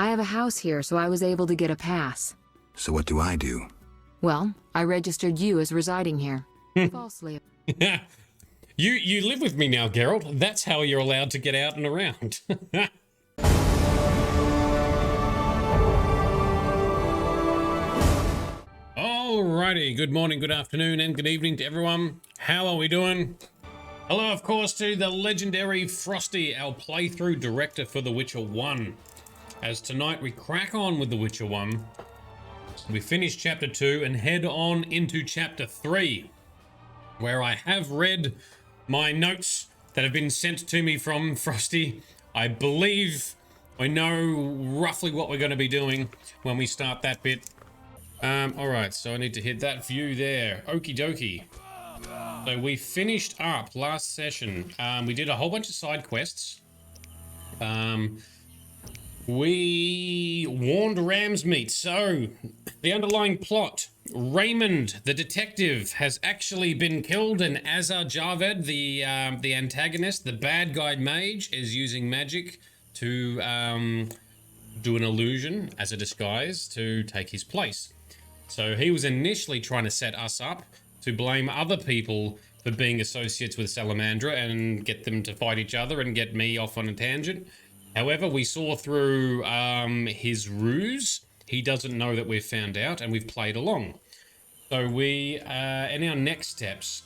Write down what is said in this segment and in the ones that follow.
I have a house here, so I was able to get a pass. So what do I do? Well, I registered you as residing here. Falsely. You live with me now, Geralt. That's how you're allowed to get out and around. Alrighty, good morning, good afternoon, and good evening to everyone. How are we doing? Hello, of course, to the legendary Frosty, our playthrough director for The Witcher 1. As tonight we crack on with The Witcher 1. We finish chapter 2 and head on into chapter 3, where I have read my notes that have been sent to me from Frosty. I believe I know roughly what we're going to be doing when we start that bit. Alright, so I need to hit that view there. Okie dokie. So we finished up last session. We did a whole bunch of side quests. We warned Ramsmeat. So, the underlying plot. Raymond, the detective, has actually been killed, and Azar Javed, the antagonist, the bad guy mage, is using magic to do an illusion as a disguise to take his place. So he was initially trying to set us up to blame other people for being associates with Salamandra and get them to fight each other and get me off on a tangent. However, we saw through his ruse. He doesn't know that we've found out, and we've played along. So we, in our next steps,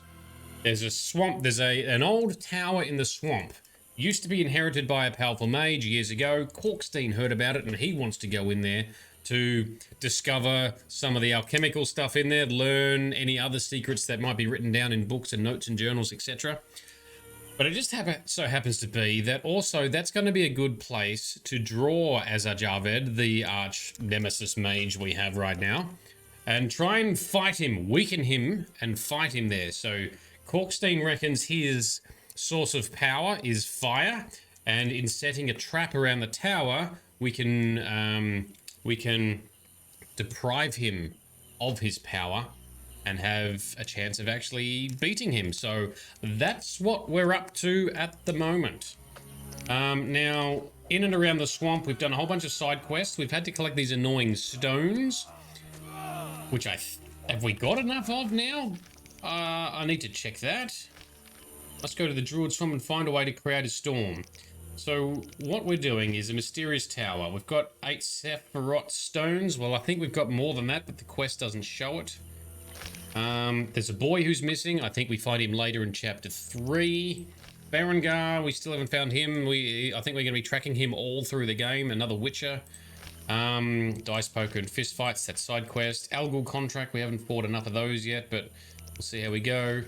there's a swamp. There's an old tower in the swamp. Used to be inherited by a powerful mage years ago. Corkstein heard about it, and he wants to go in there to discover some of the alchemical stuff in there, learn any other secrets that might be written down in books and notes and journals, etc. But it just so happens to be that also that's going to be a good place to draw Azar Javed, the arch nemesis mage we have right now, and try and fight him, weaken him, and fight him there. So Corkstein reckons his source of power is fire, and in setting a trap around the tower, we can deprive him of his power and have a chance of actually beating him. So that's what we're up to at the moment. Now, in and around the swamp, we've done a whole bunch of side quests. We've had to collect these annoying stones, which have we got enough of now? I need to check that. Let's go to the Druid Swamp and find a way to create a storm. So what we're doing is a mysterious tower. We've got 8 Sephiroth stones. Well, I think we've got more than that, but the quest doesn't show it. There's a boy who's missing. I think we find him later in chapter 3. Berengar, we still haven't found him. I think we're going to be tracking him all through the game. Another Witcher. Dice Poker and Fist Fights, that's side quest. Algol Contract, we haven't fought enough of those yet, but we'll see how we go.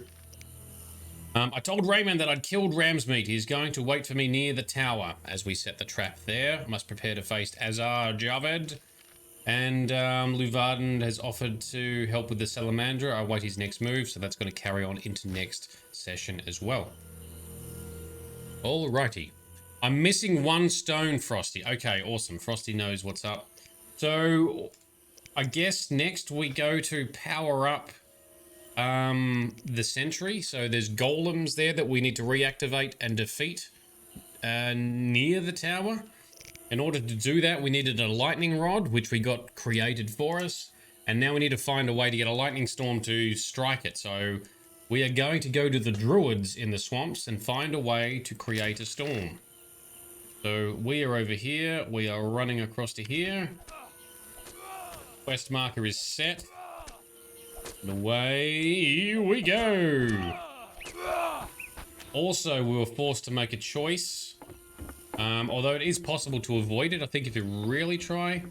I told Raymond that I'd killed Ramsmeat. He's going to wait for me near the tower as we set the trap there. Must prepare to face Azar Javed. And Luvarden has offered to help with the Salamandra. I wait his next move, so that's going to carry on into next session as well. Alrighty. I'm missing 1 stone, Frosty. Okay, awesome. Frosty knows what's up. So, I guess next we go to power up the sentry. So there's golems there that we need to reactivate and defeat near the tower. In order to do that, we needed a lightning rod, which we got created for us. And now we need to find a way to get a lightning storm to strike it. So we are going to go to the druids in the swamps and find a way to create a storm. So we are over here. We are running across to here. Quest marker is set. And away we go. Also, we were forced to make a choice. Although it is possible to avoid it, I think, if you really try.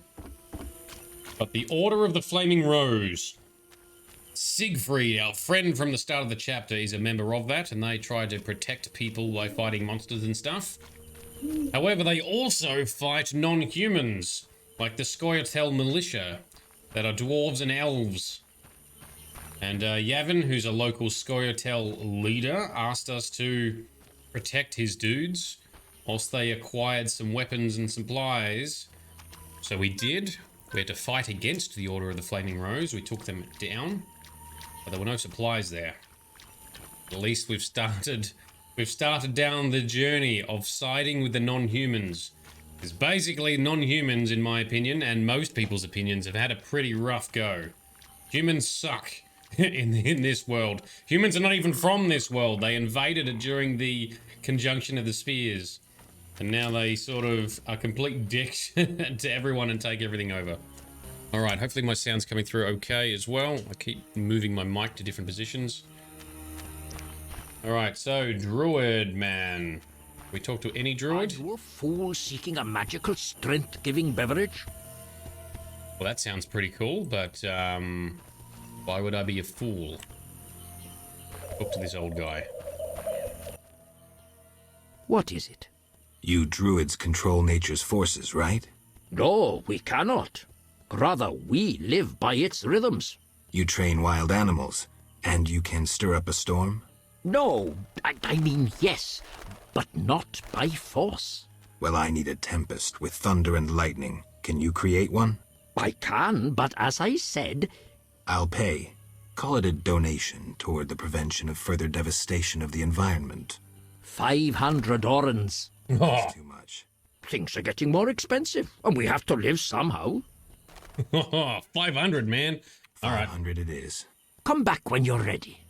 But the Order of the Flaming Rose. Siegfried, our friend from the start of the chapter, is a member of that, and they try to protect people by fighting monsters and stuff. However, they also fight non-humans, like the Scoia'tael militia, that are dwarves and elves. And Yavin, who's a local Scoia'tael leader, asked us to protect his dudes whilst they acquired some weapons and supplies. So we did. We had to fight against the Order of the Flaming Rose. We took them down, but there were no supplies there. At least we've started down the journey of siding with the non-humans. It's basically non-humans, in my opinion, and most people's opinions, have had a pretty rough go. Humans suck in this world. Humans are not even from this world. They invaded it during the conjunction of the spheres. And now they sort of are complete dicks to everyone and take everything over. Alright, hopefully my sound's coming through okay as well. I keep moving my mic to different positions. Alright, so Druid man. We talk to any druid? Are you a fool seeking a magical strength-giving beverage? Well, that sounds pretty cool, but why would I be a fool? Talk to this old guy. What is it? You druids control nature's forces, right? No, we cannot. Rather, we live by its rhythms. You train wild animals, and you can stir up a storm? No, I mean yes, but not by force. Well, I need a tempest with thunder and lightning. Can you create one? I can, but as I said... I'll pay. Call it a donation toward the prevention of further devastation of the environment. 500 orens. That's too much. Things are getting more expensive, and we have to live somehow. 500, man. All right. 500 it is. Come back when you're ready.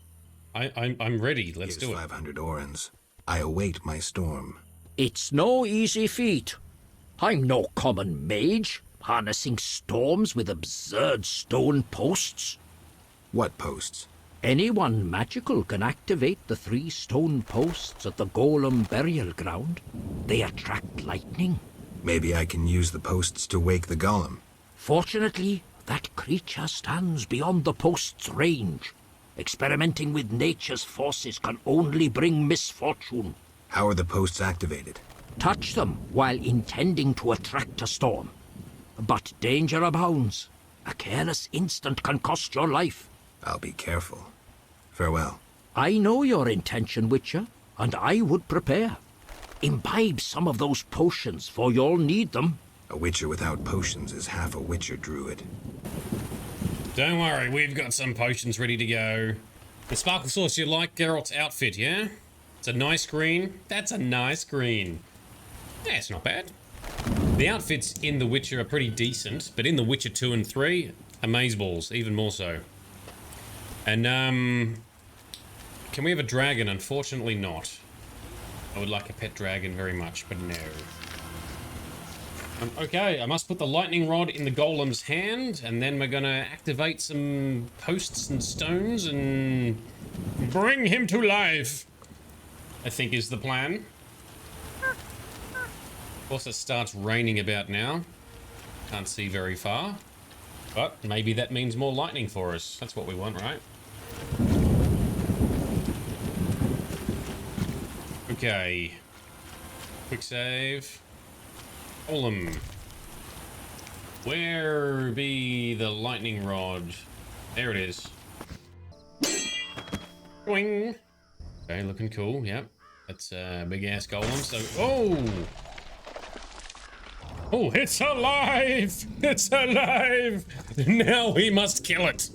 I'm ready. Let's Here's do it. 500 orens. I await my storm. It's no easy feat. I'm no common mage, harnessing storms with absurd stone posts. What posts? Anyone magical can activate the 3 stone posts at the golem burial ground. They attract lightning. Maybe I can use the posts to wake the golem. Fortunately, that creature stands beyond the post's range. Experimenting with nature's forces can only bring misfortune. How are the posts activated? Touch them while intending to attract a storm. But danger abounds. A careless instant can cost your life. I'll be careful. Farewell. I know your intention, Witcher, and I would prepare. Imbibe some of those potions, for you'll need them. A witcher without potions is half a witcher druid. Don't worry, we've got some potions ready to go. The Sparkle Sauce, you like Geralt's outfit, yeah? It's a nice green. That's a nice green. Yeah, it's not bad. The outfits in The Witcher are pretty decent, but in The Witcher 2 and 3, amazeballs, even more so. And, can we have a dragon? Unfortunately not. I would like a pet dragon very much, but no. Okay, I must put the lightning rod in the golem's hand, and then we're gonna activate some posts and stones and bring him to life, I think is the plan. Of course, it starts raining about now. Can't see very far, but maybe that means more lightning for us. That's what we want, right? Okay. Quick save. Golem. Where be the lightning rod? There it is. Boing. Okay, looking cool. Yep. That's a big ass golem. So, oh! Oh, it's alive! It's alive! Now we must kill it.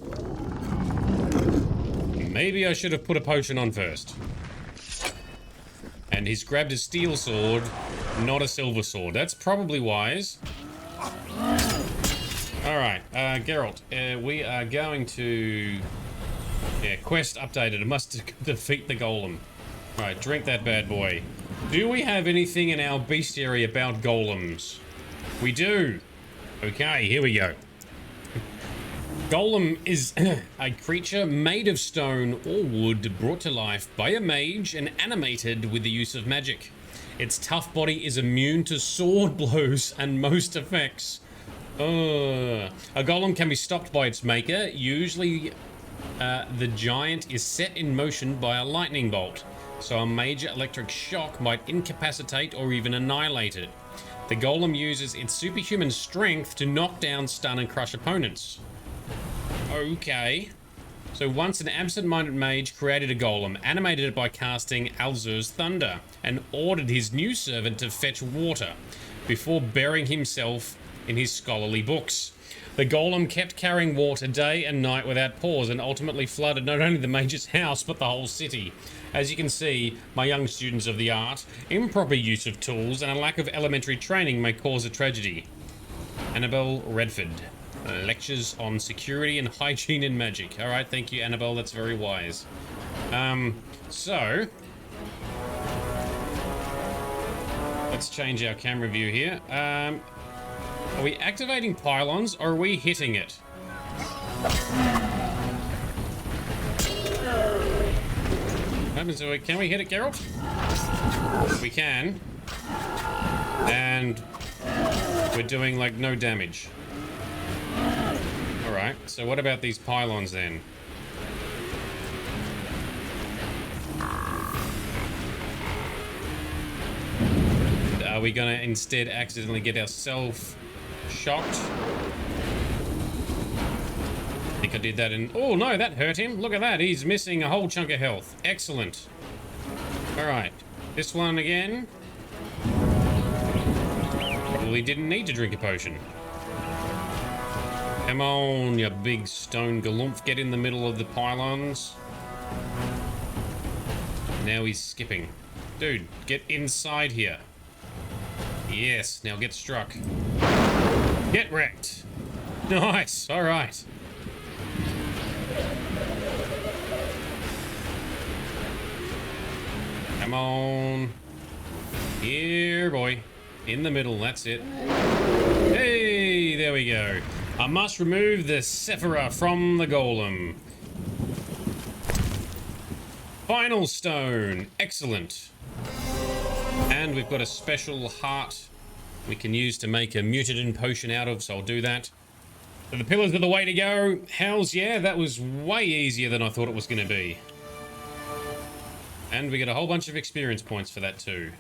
Maybe I should have put a potion on first. And he's grabbed a steel sword, not a silver sword. That's probably wise. Alright, Geralt, we are going to... Yeah, quest updated. I must defeat the golem. Alright, drink that bad boy. Do we have anything in our bestiary about golems? We do. Okay, here we go. Golem is a creature made of stone or wood brought to life by a mage and animated with the use of magic. Its tough body is immune to sword blows and most effects. A golem can be stopped by its maker. Usually the giant is set in motion by a lightning bolt, so a major electric shock might incapacitate or even annihilate it. The golem uses its superhuman strength to knock down, stun and crush opponents. Okay. So once an absent-minded mage created a golem, animated it by casting Alzur's Thunder, and ordered his new servant to fetch water, before burying himself in his scholarly books. The golem kept carrying water day and night without pause and ultimately flooded not only the mage's house but the whole city. As you can see, my young students of the art, improper use of tools and a lack of elementary training may cause a tragedy. Annabelle Redford. Lectures on security and hygiene in magic. Alright, thank you, Annabelle, that's very wise. So... let's change our camera view here. Are we activating pylons or are we hitting it? What happens to it? Can we hit it, Geralt? We can. And we're doing like no damage. Alright, so what about these pylons then? Are we gonna instead accidentally get ourselves shocked? I think I did that in... oh no, that hurt him. Look at that, he's missing a whole chunk of health. Excellent. Alright, this one again. Probably didn't need to drink a potion. Come on, you big stone galumph. Get in the middle of the pylons. Now he's skipping. Dude, get inside here. Yes, now get struck. Get wrecked. Nice, alright. Come on. Here, boy. In the middle, that's it. Hey, there we go. I must remove the Sephira from the golem. Final stone. Excellent. And we've got a special heart we can use to make a mutagen potion out of, so I'll do that. So the pillars are the way to go. Hells yeah, that was way easier than I thought it was going to be. And we get a whole bunch of experience points for that too.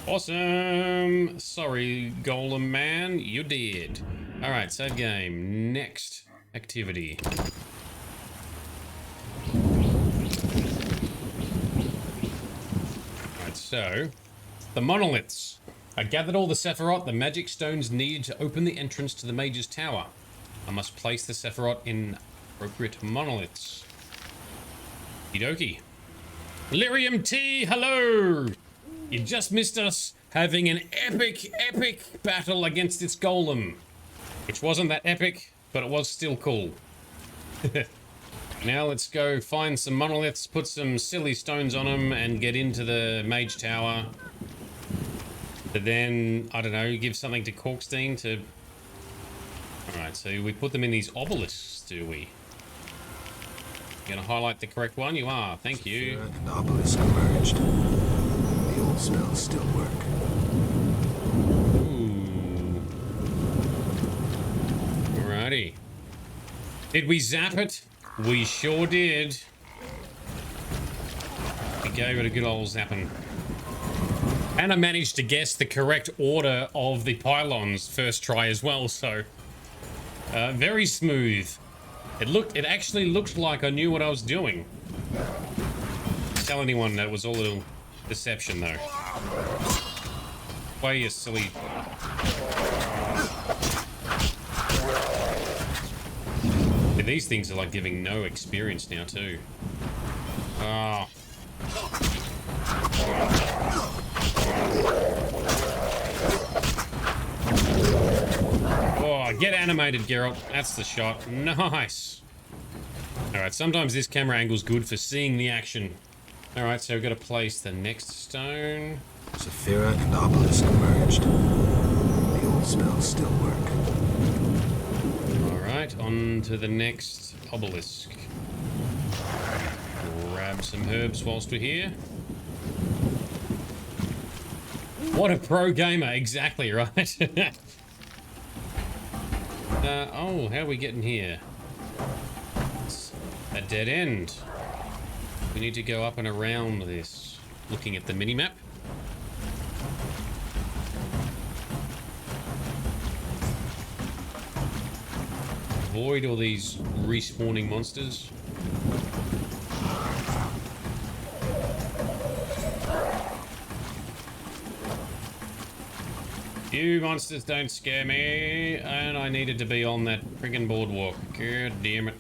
Awesome. Sorry, golem man, you did. Alright, save game. Next activity. Alright, so the monoliths. I gathered all the Sephiroth, the magic stones needed to open the entrance to the mage's tower. I must place the Sephiroth in appropriate monoliths. Okie dokie. Lyrium T, hello! You just missed us having an epic battle against its golem. Which wasn't that epic, but it was still cool. Now let's go find some monoliths, put some silly stones on them, and get into the mage tower. But then, I don't know, give something to Corkstein to... Alright, so we put them in these obelisks, do we? You gonna highlight the correct one? You are, thank you. Gsmåra and obelisk merged. The old spells still work. Ooh. Alrighty. Did we zap it? We sure did. We gave it a good old zapping. And I managed to guess the correct order of the pylons first try as well, so... very smooth. It actually looked like I knew what I was doing. Tell anyone that was all a little deception, though. Why, you silly... Yeah, these things are like giving no experience now, too. Oh. Oh, get animated, Geralt. That's the shot. Nice. Alright, sometimes this camera angle's good for seeing the action. Alright, so we've got to place the next stone. Gsmåra and obelisk merged. The old spells still work. Alright, on to the next obelisk. Grab some herbs whilst we're here. What a pro gamer, exactly, right? Oh, how are we getting here? It's a dead end. We need to go up and around this. Looking at the minimap. Avoid all these respawning monsters. You monsters don't scare me. And I needed to be on that friggin' boardwalk. God damn it.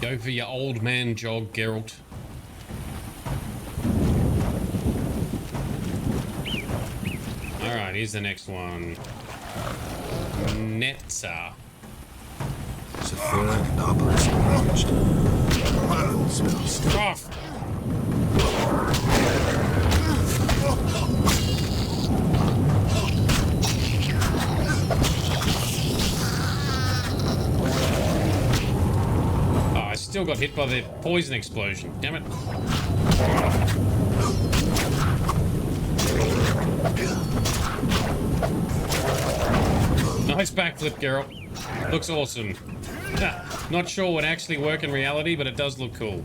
Go for your old man jog, Geralt. Alright, here's the next one. Netza. Saphira and obelisk emerged. Spell still. Off! Oh, I still got hit by the poison explosion. Damn it. Nice backflip, Geralt. Looks awesome. Not sure would actually work in reality, but it does look cool.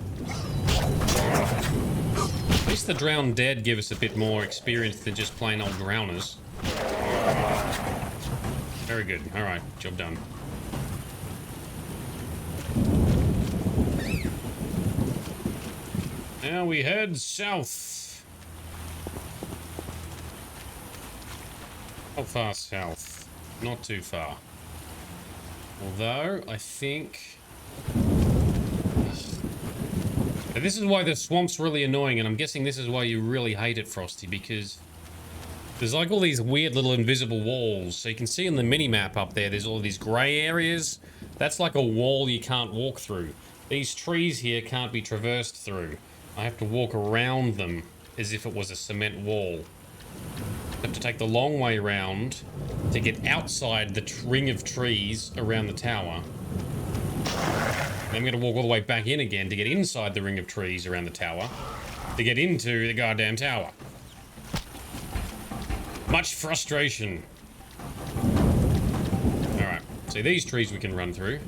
At least the drowned dead give us a bit more experience than just plain old drowners. Very good. Alright, job done. Now we head south. How far south? Not too far. Although, I think... This is why the swamp's really annoying, and I'm guessing this is why you really hate it, Frosty, because there's like all these weird little invisible walls. So you can see in the mini-map up there, there's all these grey areas. That's like a wall you can't walk through. These trees here can't be traversed through. I have to walk around them as if it was a cement wall. I have to take the long way around to get outside the ring of trees around the tower. And I'm going to walk all the way back in again to get inside the ring of trees around the tower to get into the goddamn tower. Much frustration. Alright, so these trees we can run through.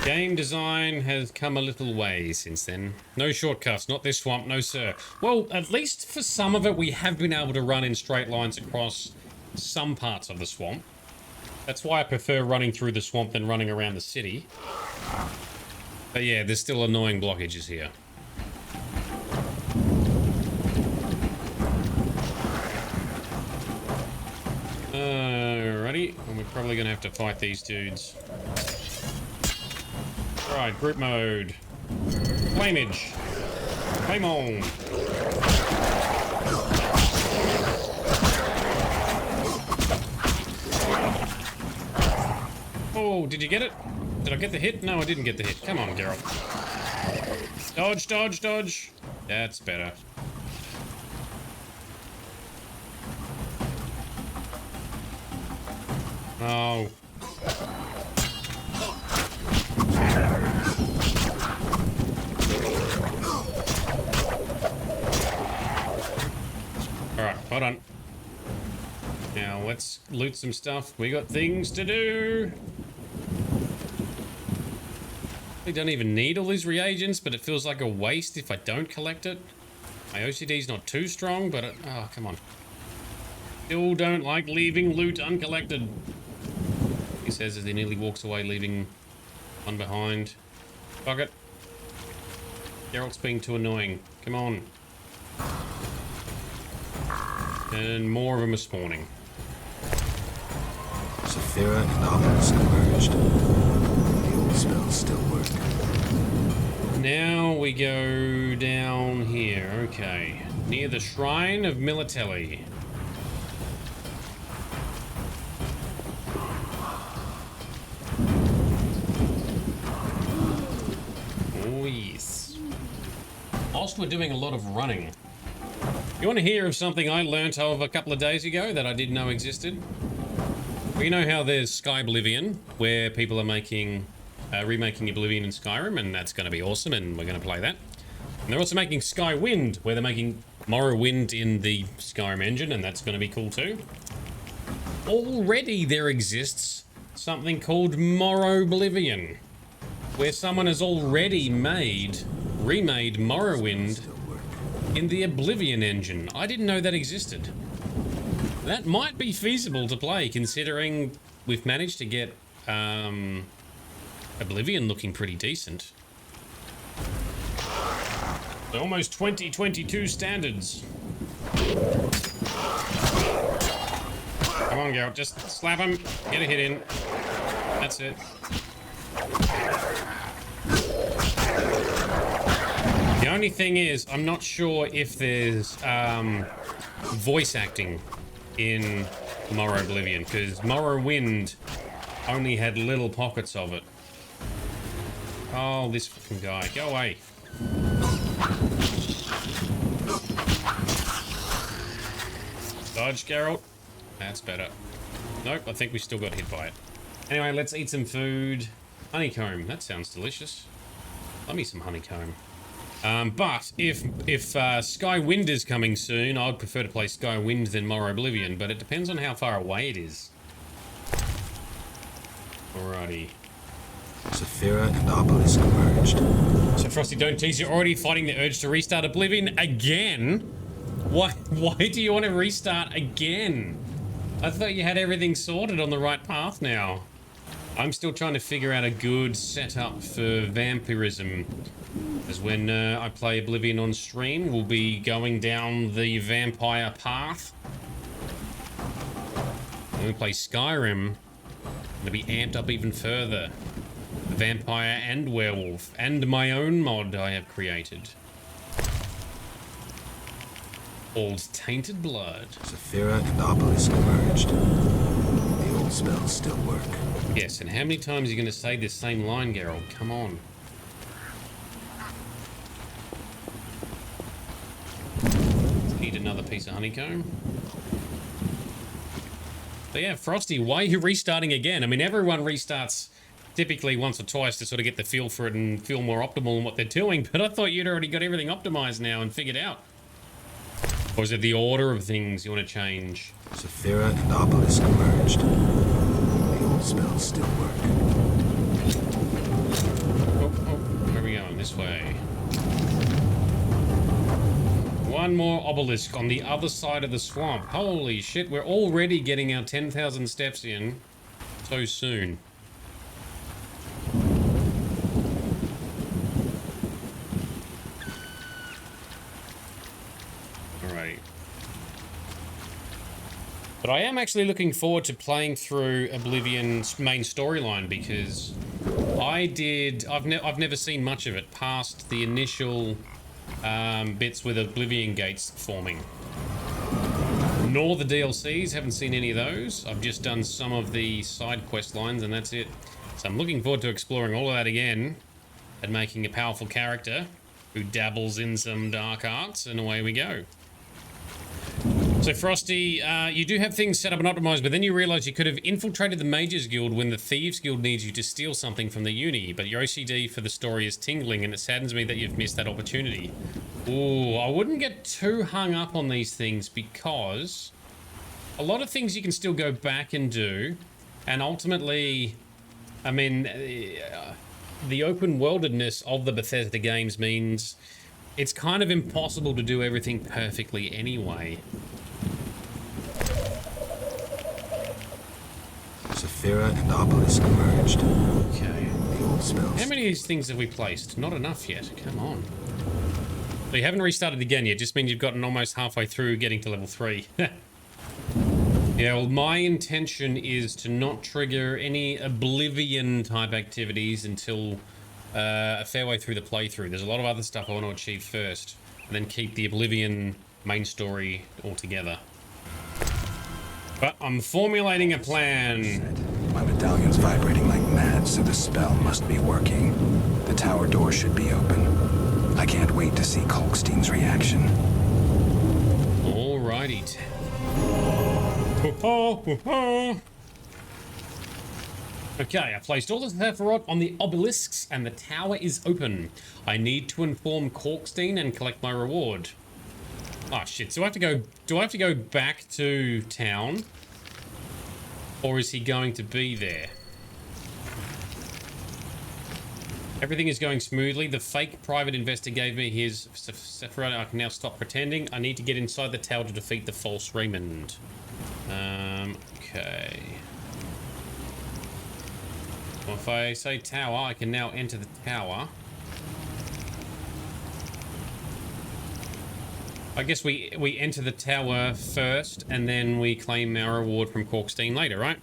Game design has come a little way since then. No shortcuts, not this swamp, no sir. Well, at least for some of it, we have been able to run in straight lines across some parts of the swamp. That's why I prefer running through the swamp than running around the city. But yeah, there's still annoying blockages here. Alrighty, and we're probably gonna have to fight these dudes. Alright, group mode. Flamage. Flame on. Oh, did you get it? Did I get the hit? No, I didn't get the hit. Come on, Geralt. Dodge, dodge, dodge. That's better. Oh. Alright, hold on. Now, let's loot some stuff. We got things to do. I don't even need all these reagents, but it feels like a waste if I don't collect it. My OCD's not too strong, but oh, come on. Still don't like leaving loot uncollected. He says as he nearly walks away, leaving one behind. Fuck it. Geralt's being too annoying. Come on. And more of them are spawning. Saphira and obelisk emerged. The old spells still work. Now we go down here. Okay. Near the Shrine of Militelli. Oh, yes. Whilst we're doing a lot of running, you want to hear of something I learnt of a couple of days ago that I didn't know existed? We know how there's Sky Oblivion, where people are making, remaking Oblivion in Skyrim, and that's going to be awesome, and we're going to play that. And they're also making Sky Wind, where they're making Morrowind in the Skyrim engine, and that's going to be cool too. Already there exists something called Morroblivion, where someone has already remade Morrowind in the Oblivion engine. I didn't know that existed. That might be feasible to play, considering we've managed to get Oblivion looking pretty decent. Almost 2022 standards. Come on, Geralt, just slap him. Get a hit in. That's it. The only thing is, I'm not sure if there's voice acting in Morrow Oblivion, because Morrowind only had little pockets of it. Oh, this fucking guy. Go away. Dodge, Geralt. That's better. Nope, I think we still got hit by it. Anyway, let's eat some food. Honeycomb. That sounds delicious. Love me some honeycomb. But if Skywind is coming soon, I'd prefer to play Skywind than Morrow Oblivion, but it depends on how far away it is. Alrighty. Saphira and Obelisk merged. So Frosty, don't tease, you're already fighting the urge to restart Oblivion again? Why do you want to restart again? I thought you had everything sorted on the right path now. I'm still trying to figure out a good setup for vampirism. Because when I play Oblivion on stream, we'll be going down the vampire path. When we play Skyrim, it'll be amped up even further. The vampire and werewolf, and my own mod I have created. Called Tainted Blood. Saphira and Obelisk merged. The old spells still work. Yes, and how many times are you going to say this same line, Geralt? Come on. Eat another piece of honeycomb. So yeah, Frosty, why are you restarting again? I mean, everyone restarts typically once or twice to sort of get the feel for it and feel more optimal in what they're doing, but I thought you'd already got everything optimized now and figured out. Or is it the order of things you want to change? Saphira and Obelisk merged. The old spells still work. Oh, where are we going? This way. One more obelisk on the other side of the swamp. Holy shit, we're already getting our 10,000 steps in so soon. But I am actually looking forward to playing through Oblivion's main storyline because I've never seen much of it past the initial bits with Oblivion gates forming. Nor the DLCs, haven't seen any of those. I've just done some of the side quest lines and that's it. So I'm looking forward to exploring all of that again and making a powerful character who dabbles in some dark arts, and away we go. So Frosty, you do have things set up and optimized, but then you realize you could have infiltrated the Mages Guild when the Thieves Guild needs you to steal something from the uni, but your OCD for the story is tingling, and it saddens me that you've missed that opportunity. Ooh, I wouldn't get too hung up on these things because a lot of things you can still go back and do, and ultimately, I mean, the open-worldedness of the Bethesda games means it's kind of impossible to do everything perfectly anyway. Saphira and Obelisk merged. Okay. The old spells. How many of these things have we placed? Not enough yet. Come on. So you haven't restarted again yet. Just means you've gotten almost halfway through getting to level 3. Yeah, well, my intention is to not trigger any Oblivion type activities until a fair way through the playthrough. There's a lot of other stuff I want to achieve first, and then keep the Oblivion main story altogether. But I'm formulating a plan. My medallion's vibrating like mad, so the spell must be working. The tower door should be open. I can't wait to see Kolkstein's reaction. Alrighty. Okay, I placed all the Sephiroth on the obelisks and the tower is open. I need to inform Kolkstein and collect my reward. Oh shit, do I have to go back to town? Or is he going to be there? Everything is going smoothly. The fake private investor gave me his Sephiroth. I can now stop pretending. I need to get inside the tower to defeat the false Raymond. Okay. Well, if I say tower, I can now enter the tower. I guess we enter the tower first, and then we claim our reward from Korkstein later, right?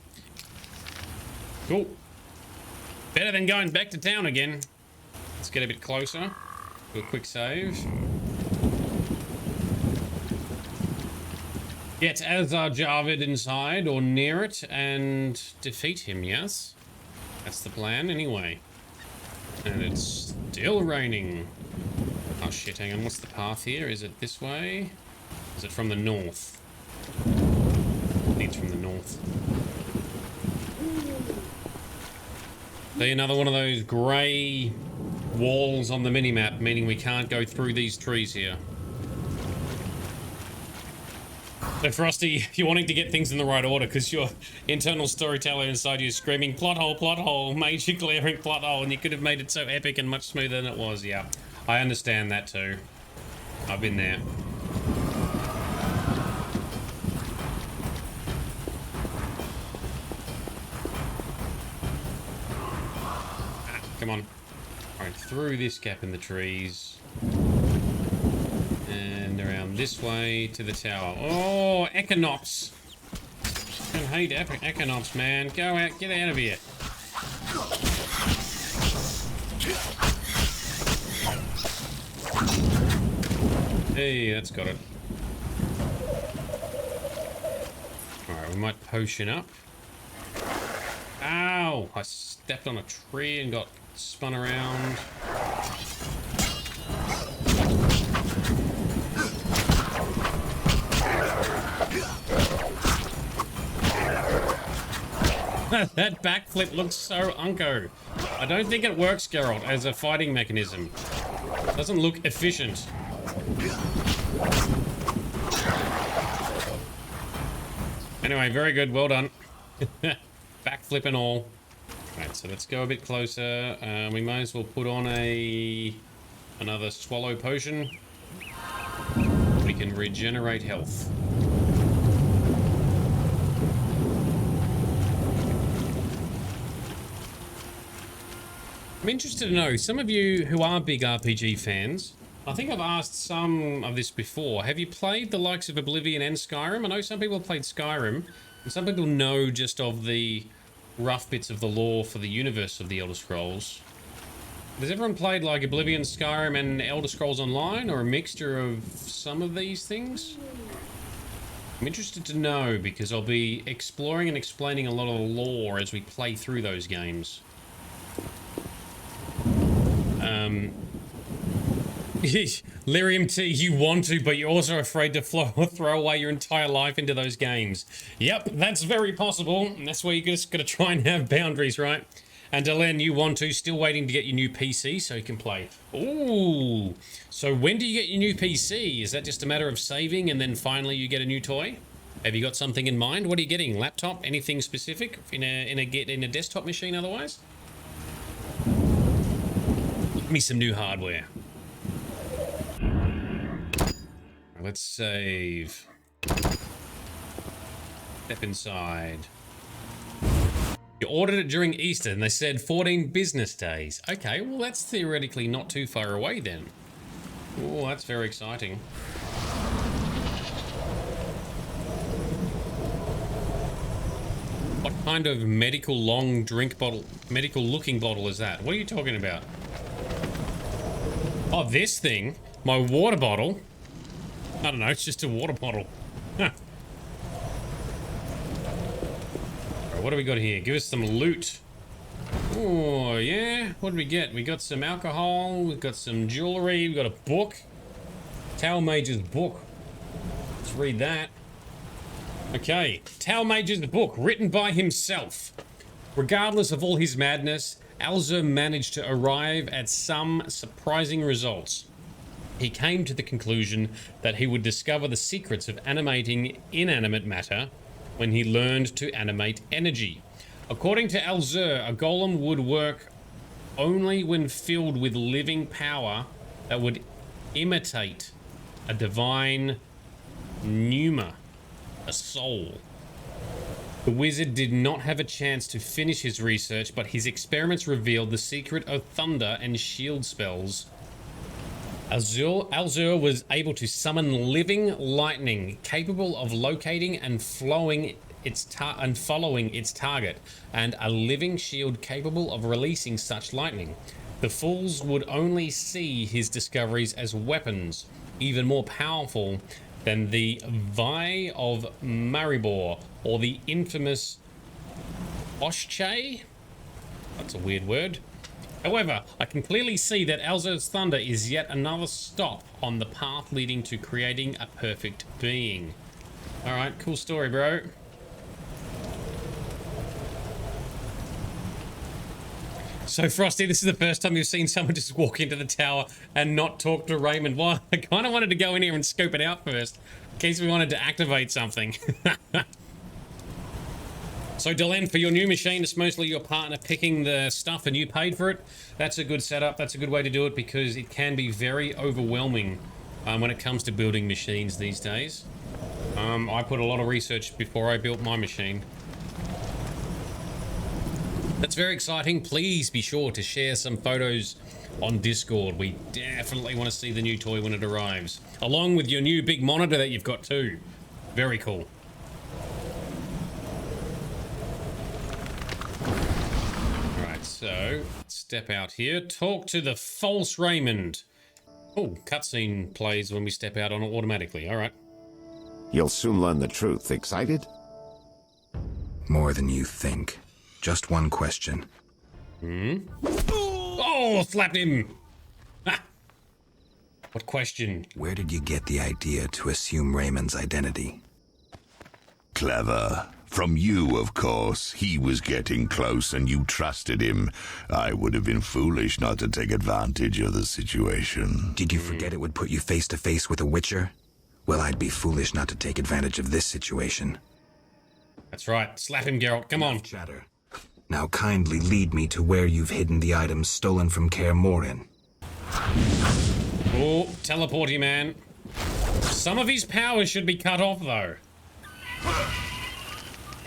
Cool. Better than going back to town again. Let's get a bit closer. Do a quick save. Get Azar Javed inside or near it and defeat him, yes? That's the plan anyway. And it's still raining. Oh shit, hang on, what's the path here? Is it this way? Is it from the north? I think it's from the north. See, another one of those grey walls on the minimap, meaning we can't go through these trees here. So Frosty, you're wanting to get things in the right order because your internal storyteller inside you is screaming plot hole, major glaring plot hole, and you could have made it so epic and much smoother than it was. Yeah, I understand that too. I've been there. Come on. Alright, through this gap in the trees. And around this way to the tower. Oh, Equinox! I hate Equinox, man. Go out, get out of here. Hey, that's got it. Alright, we might potion up. Ow! I stepped on a tree and got spun around. That backflip looks so unco. I don't think it works, Geralt, as a fighting mechanism. Doesn't look efficient. Anyway, very good. Well done. Backflip and all. Right, so let's go a bit closer. We might as well put on another swallow potion. We can regenerate health. I'm interested to know, some of you who are big RPG fans, I think I've asked some of this before, have you played the likes of Oblivion and Skyrim? I know some people have played Skyrim, and some people know just of the rough bits of the lore for the universe of the Elder Scrolls. Has everyone played like Oblivion, Skyrim, and Elder Scrolls Online, or a mixture of some of these things? I'm interested to know, because I'll be exploring and explaining a lot of the lore as we play through those games. Lyrium T, you want to, but you're also afraid to throw away your entire life into those games. Yep, that's very possible. And that's where you just gotta try and have boundaries, right? And Delenn, you want to, still waiting to get your new PC so you can play. Ooh, so when do you get your new PC? Is that just a matter of saving and then finally you get a new toy? Have you got something in mind? What are you getting? Laptop? Anything specific? In a desktop machine otherwise? Give me some new hardware. Let's save. Step inside. You ordered it during Easter and they said 14 business days. Okay, well that's theoretically not too far away then. Oh, that's very exciting. What kind of medical long drink bottle, medical looking bottle is that? What are you talking about? Oh, this thing? My water bottle? I don't know, it's just a water bottle. Huh. Right, what do we got here? Give us some loot. Oh, yeah. What did we get? We got some alcohol, we've got some jewelry, we've got a book. Tal Mage's book. Let's read that. Okay, Tal Mage's book, written by himself. Regardless of all his madness, Alzur managed to arrive at some surprising results. He came to the conclusion that he would discover the secrets of animating inanimate matter when he learned to animate energy. According to Alzur, a golem would work only when filled with living power that would imitate a divine pneuma, a soul. The wizard did not have a chance to finish his research, but his experiments revealed the secret of thunder and shield spells. Azur was able to summon living lightning, capable of locating and following its target, and a living shield capable of releasing such lightning. The fools would only see his discoveries as weapons, even more powerful than the ÄvÄ of Maribor, or the infamous Oshche? That's a weird word. However, I can clearly see that Azur's thunder is yet another stop on the path leading to creating a perfect being. Alright, cool story, bro. So, Frosty, this is the first time you've seen someone just walk into the tower and not talk to Raymond. Well, I kind of wanted to go in here and scope it out first, in case we wanted to activate something. So, Delenn, for your new machine, it's mostly your partner picking the stuff and you paid for it. That's a good setup. That's a good way to do it, because it can be very overwhelming when it comes to building machines these days. I put a lot of research before I built my machine. That's very exciting. Please be sure to share some photos on Discord. We definitely want to see the new toy when it arrives, along with your new big monitor that you've got too. Very cool. Alright, so step out here. Talk to the false Raymond. Oh, cutscene plays when we step out on it automatically. Alright. You'll soon learn the truth. Excited? More than you think. Just one question. Oh, slapped him! Ha! What question? Where did you get the idea to assume Raymond's identity? Clever. From you, of course. He was getting close and you trusted him. I would have been foolish not to take advantage of the situation. Did you forget it would put you face to face with a Witcher? Well, I'd be foolish not to take advantage of this situation. That's right. Slap him, Geralt. Come on. Chatter. Now kindly lead me to where you've hidden the items stolen from kä mＨin. Oh, teleporty man. Some of his powers should be cut off, though.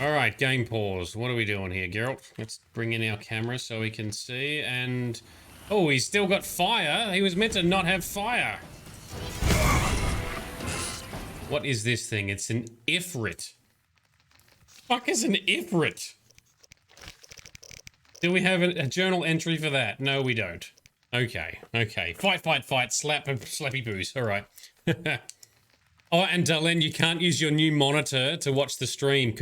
Alright, game pause. What are we doing here, Geralt? Let's bring in our camera so we can see, and... Oh, he's still got fire. He was meant to not have fire. What is this thing? It's an ÄvÄd. Fuck is an ÄvÄd? Do we have a journal entry for that? No, we don't. Okay, okay. Fight, fight, fight. Slap, slappy boos. All right. Oh, and Darlene, you can't use your new monitor to watch the stream.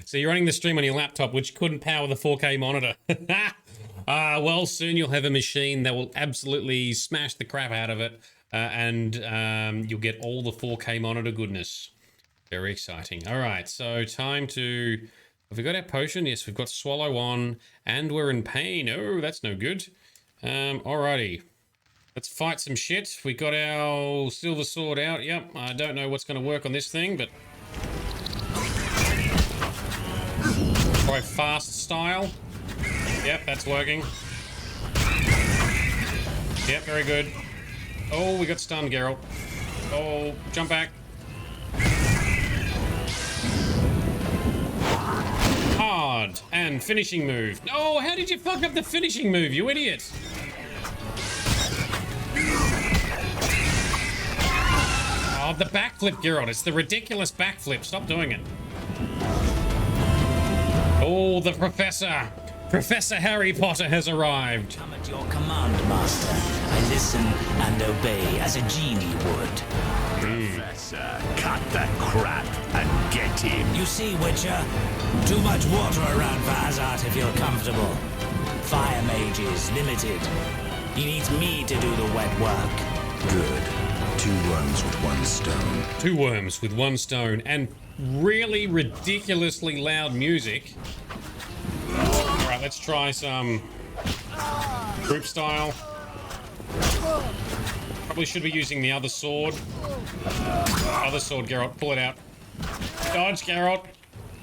So you're running the stream on your laptop, which couldn't power the 4K monitor. Well, soon you'll have a machine that will absolutely smash the crap out of it. And you'll get all the 4K monitor goodness. Very exciting. All right, so time to... Have we got our potion? Yes, we've got swallow on, and we're in pain. Oh, that's no good. Alrighty. Let's fight some shit. We got our silver sword out. Yep, I don't know what's going to work on this thing, but... Try fast style. Yep, that's working. Yep, very good. Oh, we got stunned, Geralt. Oh, jump back. Hard and finishing move. Oh, how did you fuck up the finishing move, you idiot? Oh, the backflip, Geralt. It's the ridiculous backflip. Stop doing it. Oh, the professor. Professor Harry Potter has arrived. Come at your command, Master. I listen and obey as a genie would. Professor, cut that crap and get him. You see, Witcher? Too much water around for Azar to feel comfortable. Fire mage is limited. He needs me to do the wet work. Good. 2 worms with 1 stone. 2 worms with 1 stone, and really ridiculously loud music. Alright, let's try some group style. Probably should be using the other sword. Other sword, Geralt. Pull it out. Dodge, Geralt.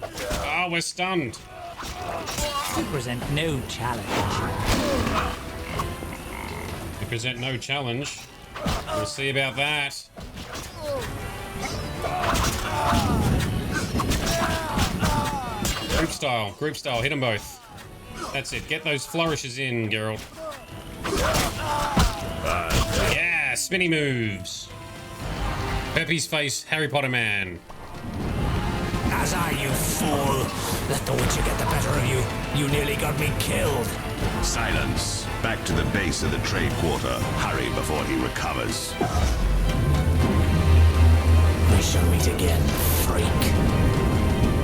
Ah, we're stunned. You present no challenge. You present no challenge. We'll see about that. Group style, hit them both. That's it, get those flourishes in, Geralt. Yeah, spinny moves. Peppy's face, Harry Potter man. Azar, you fool! Let the Witcher get the better of you. You nearly got me killed. Silence. Back to the base of the trade quarter. Hurry before he recovers. We shall meet again, freak.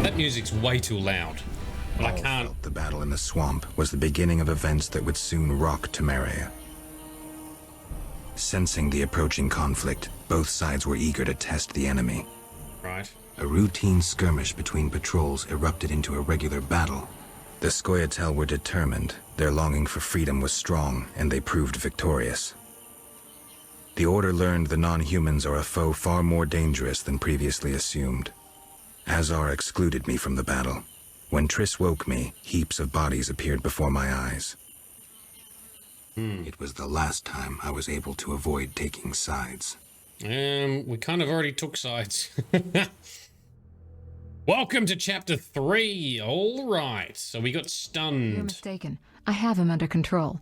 That music's way too loud. But I can't. Felt the battle in the swamp was the beginning of events that would soon rock Temeria. Sensing the approaching conflict, both sides were eager to test the enemy. Right. A routine skirmish between patrols erupted into a regular battle. The Scoia'tael were determined, their longing for freedom was strong, and they proved victorious. The Order learned the non-humans are a foe far more dangerous than previously assumed. Azar excluded me from the battle. When Triss woke me, heaps of bodies appeared before my eyes. It was the last time I was able to avoid taking sides. We kind of already took sides. Welcome to chapter 3. All right. So we got stunned. You're mistaken. I have him under control.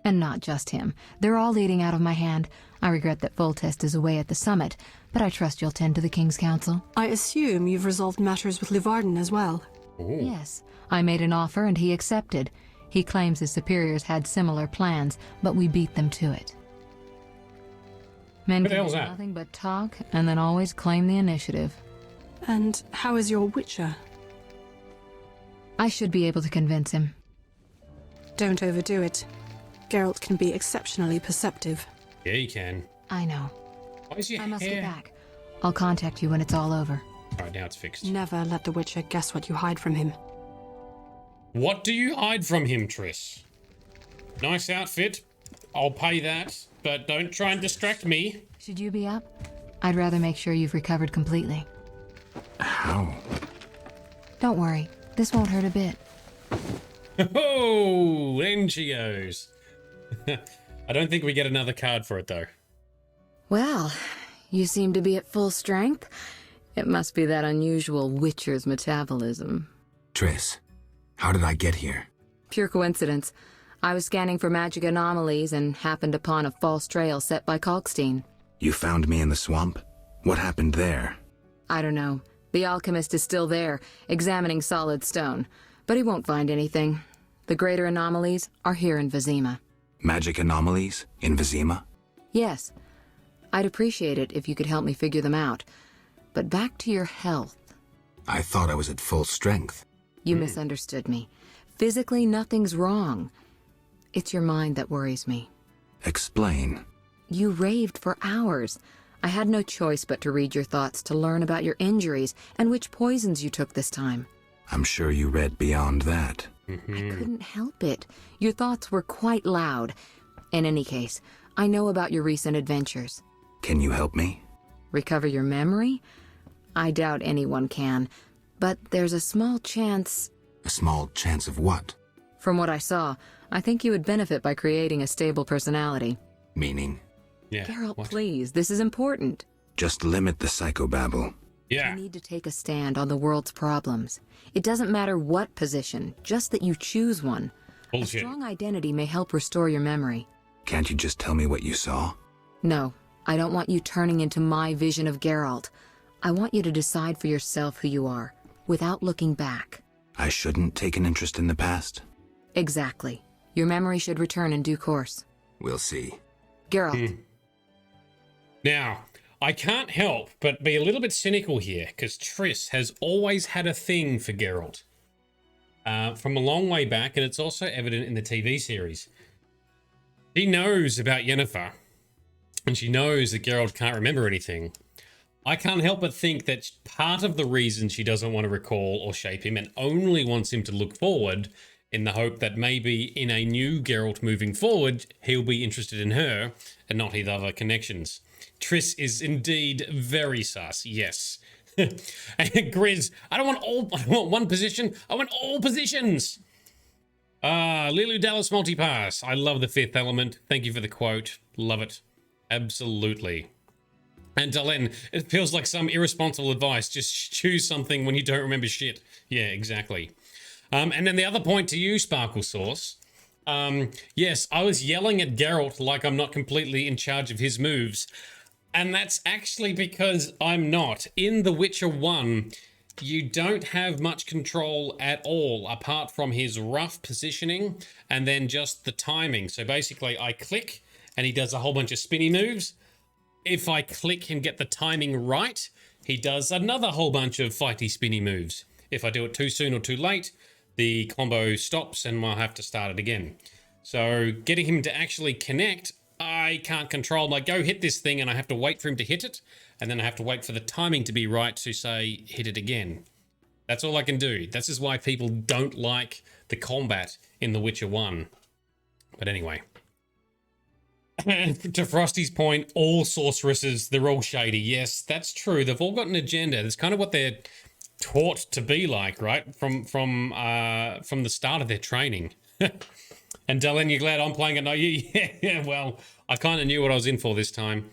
And not just him. They're all leading out of my hand. I regret that Foltest is away at the summit, but I trust you'll tend to the King's Council. I assume you've resolved matters with Llywardin as well. Ooh. Yes. I made an offer and he accepted. He claims his superiors had similar plans, but we beat them to it. Men What the can hell's do that? nothing but talk and then always claim the initiative. And how is your Witcher? I should be able to convince him. Don't overdo it. Geralt can be exceptionally perceptive. Yeah, you can. I know. Why is your I must hair? get back. I'll contact you when it's all over. All right, now it's fixed. Never let the Witcher guess what you hide from him. What do you hide from him, Triss? Nice outfit. I'll pay that, but don't try and distract me. Should you be up? I'd rather make sure you've recovered completely. How? Don't worry. This won't hurt a bit. Oh, NGOs. I don't think we get another card for it, though. Well, you seem to be at full strength. It must be that unusual Witcher's metabolism. Triss, how did I get here? Pure coincidence. I was scanning for magic anomalies and happened upon a false trail set by Kalkstein. You found me in the swamp? What happened there? I don't know. The alchemist is still there, examining solid stone. But he won't find anything. The greater anomalies are here in Vesemir. Magic anomalies? In Vesemir? Yes. I'd appreciate it if you could help me figure them out. But back to your health. I thought I was at full strength. You misunderstood me. Physically, nothing's wrong. It's your mind that worries me. Explain. You raved for hours. I had no choice but to read your thoughts to learn about your injuries and which poisons you took this time. I'm sure you read beyond that. I couldn't help it. Your thoughts were quite loud. In any case, I know about your recent adventures. Can you help me? Recover your memory? I doubt anyone can, but there's a small chance... A small chance of what? From what I saw, I think you would benefit by creating a stable personality. Meaning? Yeah. Geralt, what? please, this is important. Just limit the psychobabble. Yeah. You need to take a stand on the world's problems. It doesn't matter what position, just that you choose one. Bullshit. A strong identity may help restore your memory. Can't you just tell me what you saw? No, I don't want you turning into my vision of Geralt. I want you to decide for yourself who you are, without looking back. I shouldn't take an interest in the past? Exactly. Your memory should return in due course. We'll see. Geralt. Now, I can't help but be a little bit cynical here, because Triss has always had a thing for Geralt. From a long way back, and it's also evident in the TV series. She knows about Yennefer, and she knows that Geralt can't remember anything. I can't help but think that part of the reason she doesn't want to recall or shape him and only wants him to look forward in the hope that maybe in a new Geralt moving forward, he'll be interested in her and not his other connections. Triss is indeed very sus, yes. And Grizz, I want one position, I want all positions. Lilu Dallas Multipass, I love the fifth element. Thank you for the quote. Love it. Absolutely. And Dalen, it feels like some irresponsible advice. Just choose something when you don't remember shit. Yeah, exactly. And then the other point to you, Sparkle Sauce. Yes, I was yelling at Geralt like I'm not completely in charge of his moves. And that's actually because I'm not. In The Witcher 1, you don't have much control at all, apart from his rough positioning and then just the timing. So basically, I click and he does a whole bunch of spinny moves. If I click and get the timing right, he does another whole bunch of fighty spinny moves. If I do it too soon or too late, the combo stops and I'll have to start it again. So getting him to actually connect, I can't control. Like, go hit this thing and I have to wait for him to hit it. And then I have to wait for the timing to be right to say, hit it again. That's all I can do. This is why people don't like the combat in The Witcher 1. But anyway. To Frosty's point, all sorceresses, they're all shady. Yes, that's true. They've all got an agenda. That's kind of what they're taught to be like, right? From the start of their training. And Dylan, you're glad I'm playing it? No, yeah, well, I kind of knew what I was in for this time.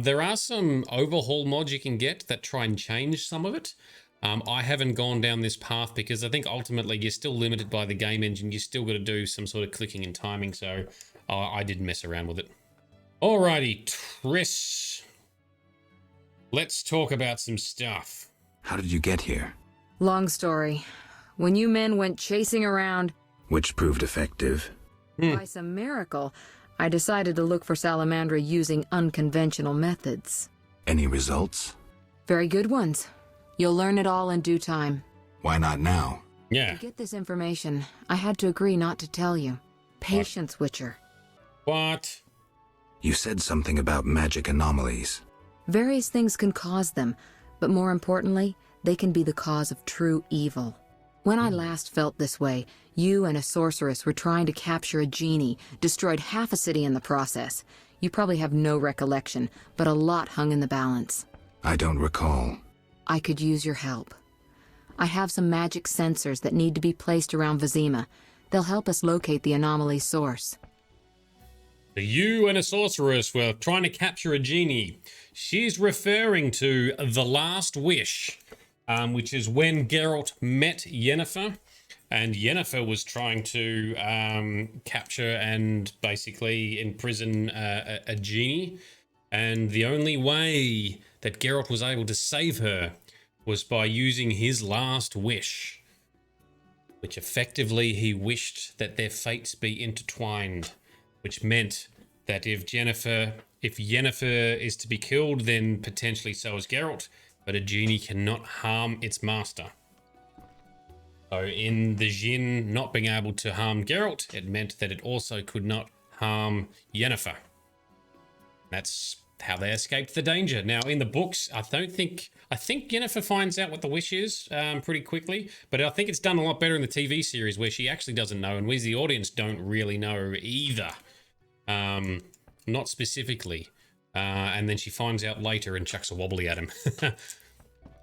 There are some overhaul mods you can get that try and change some of it. I haven't gone down this path because I think ultimately you're still limited by the game engine. You still got to do some sort of clicking and timing, so I didn't mess around with it. Alrighty, Triss. Let's talk about some stuff. How did you get here? Long story. When you men went chasing around... Which proved effective. By some miracle, I decided to look for Salamandra using unconventional methods. Any results? Very good ones. You'll learn it all in due time. Why not now? Yeah. To get this information, I had to agree not to tell you. Patience, Witcher. What? You said something about magic anomalies. Various things can cause them, but more importantly, they can be the cause of true evil. When I last felt this way, you and a sorceress were trying to capture a genie, destroyed half a city in the process. You probably have no recollection, but a lot hung in the balance. I don't recall. I could use your help. I have some magic sensors that need to be placed around Vesemir. They'll help us locate the anomaly's source. You and a sorceress were trying to capture a genie. She's referring to The Last Wish, which is when Geralt met Yennefer, and Yennefer was trying to capture and basically imprison a genie. And the only way that Geralt was able to save her was by using his last wish, which effectively he wished that their fates be intertwined. Which meant that if Yennefer is to be killed, then potentially so is Geralt, but a genie cannot harm its master. So in the Djinn not being able to harm Geralt, it meant that it also could not harm Yennefer. That's how they escaped the danger. Now in the books, I think Yennefer finds out what the wish is pretty quickly, but I think it's done a lot better in the TV series where she actually doesn't know, and we as the audience don't really know either. Not specifically. And then she finds out later and chucks a wobbly at him.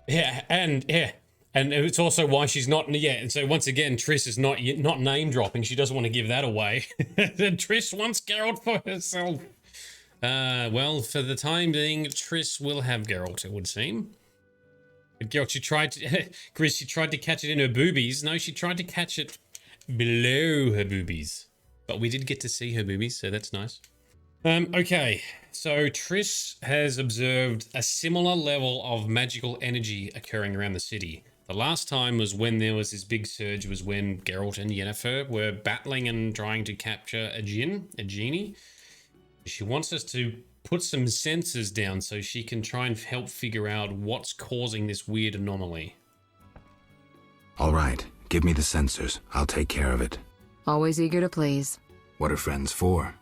And it's also why she's not, and so once again, Triss is not name dropping. She doesn't want to give that away. Triss wants Geralt for herself. Well, for the time being, Triss will have Geralt, it would seem. But Geralt, Chris, she tried to catch it in her boobies. No, she tried to catch it below her boobies. But we did get to see her boobies, so that's nice. Okay, so Triss has observed a similar level of magical energy occurring around the city. The last time was when there was this big surge, was when Geralt and Yennefer were battling and trying to capture a genie. She wants us to put some sensors down so she can try and help figure out what's causing this weird anomaly. All right, give me the sensors. I'll take care of it. Always eager to please. What are friends for?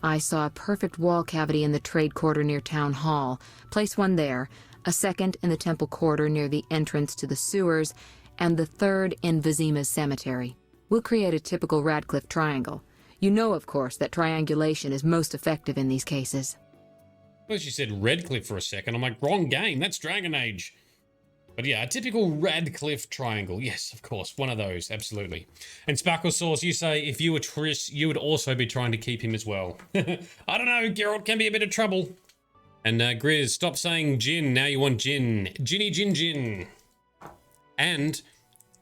I saw a perfect wall cavity in the trade quarter near Town Hall. Place one there, a second in the temple quarter near the entrance to the sewers, and the third in Vesemir's cemetery. We'll create a typical Radcliffe triangle. You know, of course, that triangulation is most effective in these cases. Well, she said Redcliffe for a second. I'm like, wrong game. That's Dragon Age. But yeah, a typical Radcliffe triangle. Yes, of course. One of those. Absolutely. And Sparkle Sauce, you say if you were Triss, you would also be trying to keep him as well. I don't know. Geralt can be a bit of trouble. And Grizz, stop saying gin. Now you want gin. Ginny gin gin. And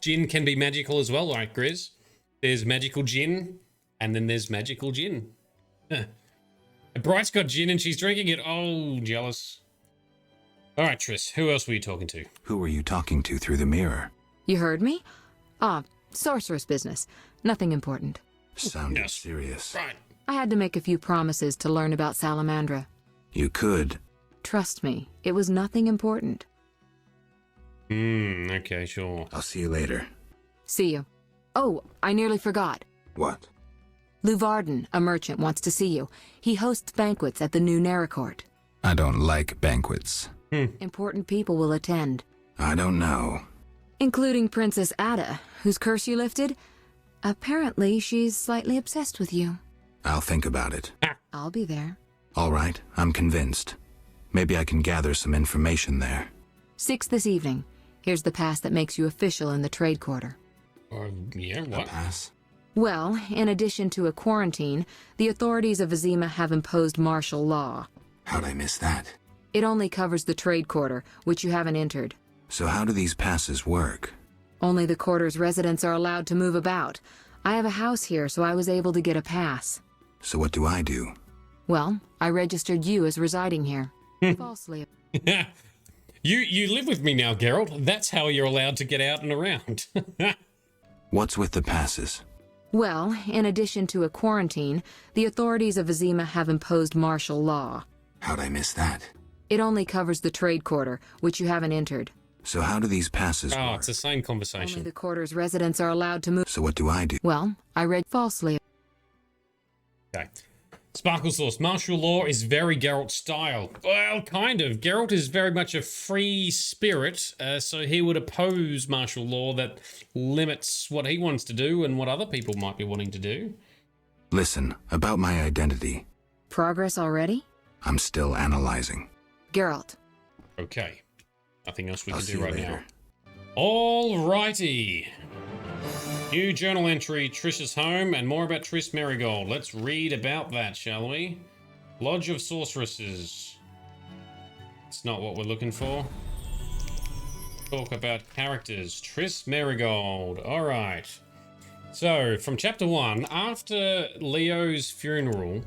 gin can be magical as well, right, Grizz? There's magical gin, and then there's magical gin. Bright's got gin and she's drinking it. Oh, jealous. All right, Triss, who else were you talking to? Who were you talking to through the mirror? You heard me? Ah, sorceress business. Nothing important. Sounded Yes. serious. Right. I had to make a few promises to learn about Salamandra. You could. Trust me, it was nothing important. Okay, sure. I'll see you later. See you. Oh, I nearly forgot. What? Luvarden, a merchant, wants to see you. He hosts banquets at the new Neracourt. I don't like banquets. Important people will attend. I don't know. Including Princess Adda, whose curse you lifted. Apparently, she's slightly obsessed with you. I'll think about it. I'll be there. All right, I'm convinced. Maybe I can gather some information there. 6 this evening. Here's the pass that makes you official in the trade quarter. Yeah, A what? pass? Well, in addition to a quarantine, the authorities of Vesemir have imposed martial law. How'd I miss that? It only covers the trade quarter, which you haven't entered. So how do these passes work? Only the quarter's residents are allowed to move about. I have a house here, so I was able to get a pass. So what do I do? Well, I registered you as residing here. Falsely. You live with me now, Geralt. That's how you're allowed to get out and around. What's with the passes? Well, in addition to a quarantine, the authorities of Vesemir have imposed martial law. How'd I miss that? It only covers the trade quarter, which you haven't entered. So how do these passes Oh, work? it's the same Only conversation. the quarter's residents are allowed to move. So what do I do? Well, I read falsely. Okay. Sparkle Sauce. Martial law is very Geralt style. Well, kind of. Geralt is very much a free spirit, so he would oppose martial law that limits what he wants to do and what other people might be wanting to do. Listen, about my identity. Progress already? I'm still analyzing. Geralt. Okay. Nothing else we I'll can see do you right later. now. Alrighty. New journal entry, Trish's home, and more about Triss Merigold. Let's read about that, shall we? Lodge of Sorceresses. It's not what we're looking for. Talk about characters. Triss Merigold. Alright. So, from chapter 1, after Leo's funeral,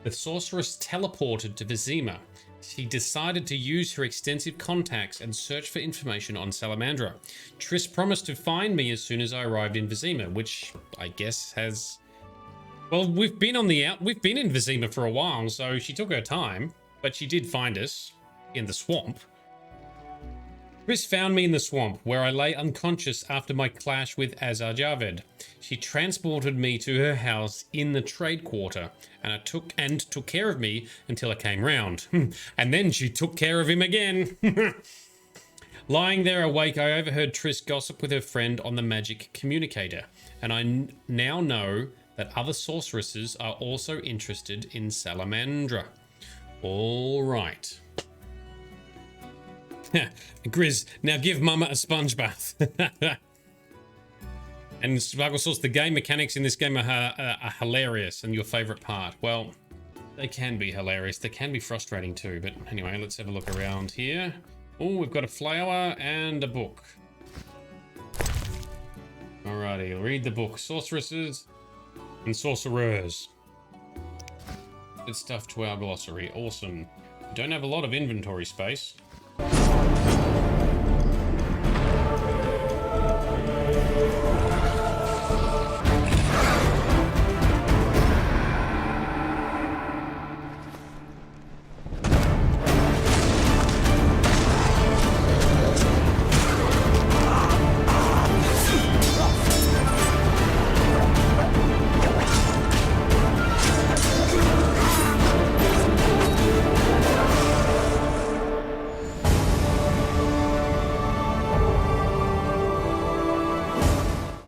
the sorceress teleported to Vesemir. She decided to use her extensive contacts and search for information on Salamandra. Triss promised to find me as soon as I arrived in Vesemir, which I guess has... Well, we've been in Vesemir for a while, so she took her time, but she did find us in the swamp. Triss found me in the swamp, where I lay unconscious after my clash with Azar Javed. She transported me to her house in the trade quarter, and took care of me until I came round. And then she took care of him again. Lying there awake, I overheard Triss gossip with her friend on the magic communicator, and I now know that other sorceresses are also interested in Salamandra. All right. Grizz, now give Mama a sponge bath. And Sparkle Sauce, the game mechanics in this game are hilarious, and your favourite part. Well, they can be hilarious. They can be frustrating too. But anyway, let's have a look around here. Oh, we've got a flower and a book. Alrighty, read the book. Sorceresses and sorcerers. Good stuff to our glossary. Awesome. We don't have a lot of inventory space.